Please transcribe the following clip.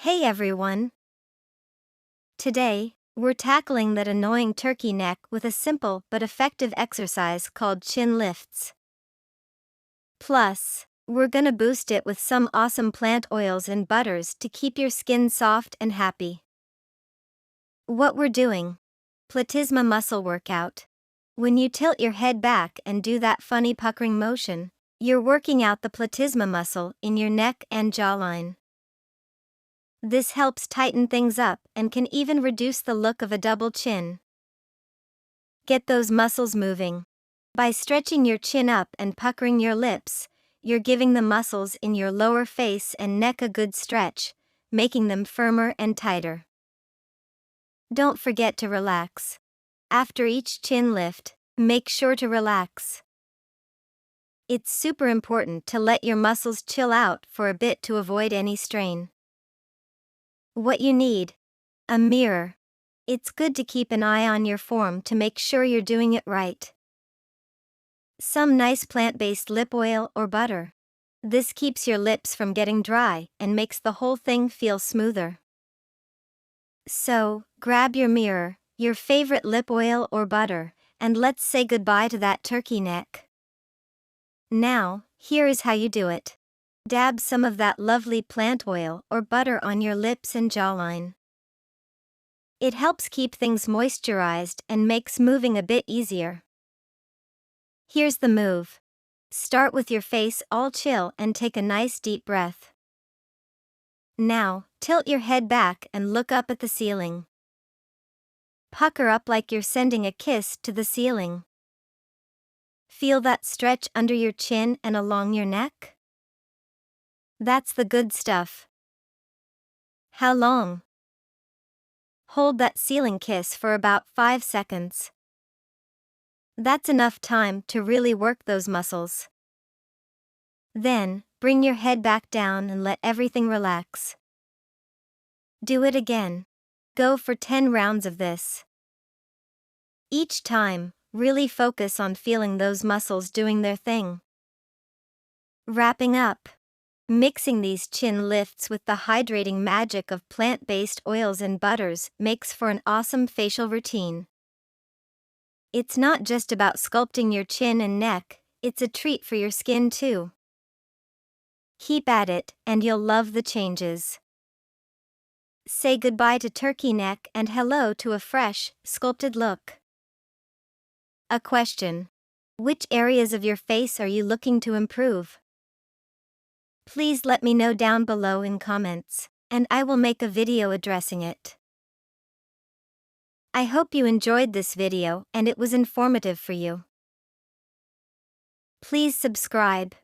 Hey everyone! Today, we're tackling that annoying turkey neck with a simple but effective exercise called chin lifts. Plus, we're gonna boost it with some awesome plant oils and butters to keep your skin soft and happy. What we're doing: platysma muscle workout. When you tilt your head back and do that funny puckering motion, you're working out the platysma muscle in your neck and jawline. This helps tighten things up and can even reduce the look of a double chin. Get those muscles moving. By stretching your chin up and puckering your lips, you're giving the muscles in your lower face and neck a good stretch, making them firmer and tighter. Don't forget to relax. After each chin lift, make sure to relax. It's super important to let your muscles chill out for a bit to avoid any strain. What you need: a mirror. It's good to keep an eye on your form to make sure you're doing it right. Some nice plant-based lip oil or butter. This keeps your lips from getting dry and makes the whole thing feel smoother. So, grab your mirror, your favorite lip oil or butter, and let's say goodbye to that turkey neck. Now, here is how you do it. Dab some of that lovely plant oil or butter on your lips and jawline. It helps keep things moisturized and makes moving a bit easier. Here's the move. Start with your face all chill and take a nice deep breath. Now, tilt your head back and look up at the ceiling. Pucker up like you're sending a kiss to the ceiling. Feel that stretch under your chin and along your neck? That's the good stuff. How long? Hold that ceiling kiss for about 5 seconds. That's enough time to really work those muscles. Then, bring your head back down and let everything relax. Do it again. Go for 10 rounds of this. Each time, really focus on feeling those muscles doing their thing. Wrapping up. Mixing these chin lifts with the hydrating magic of plant-based oils and butters makes for an awesome facial routine. It's not just about sculpting your chin and neck, it's a treat for your skin too. Keep at it, and you'll love the changes. Say goodbye to turkey neck and hello to a fresh, sculpted look. A question: which areas of your face are you looking to improve? Please let me know down below in comments, and I will make a video addressing it. I hope you enjoyed this video and it was informative for you. Please subscribe.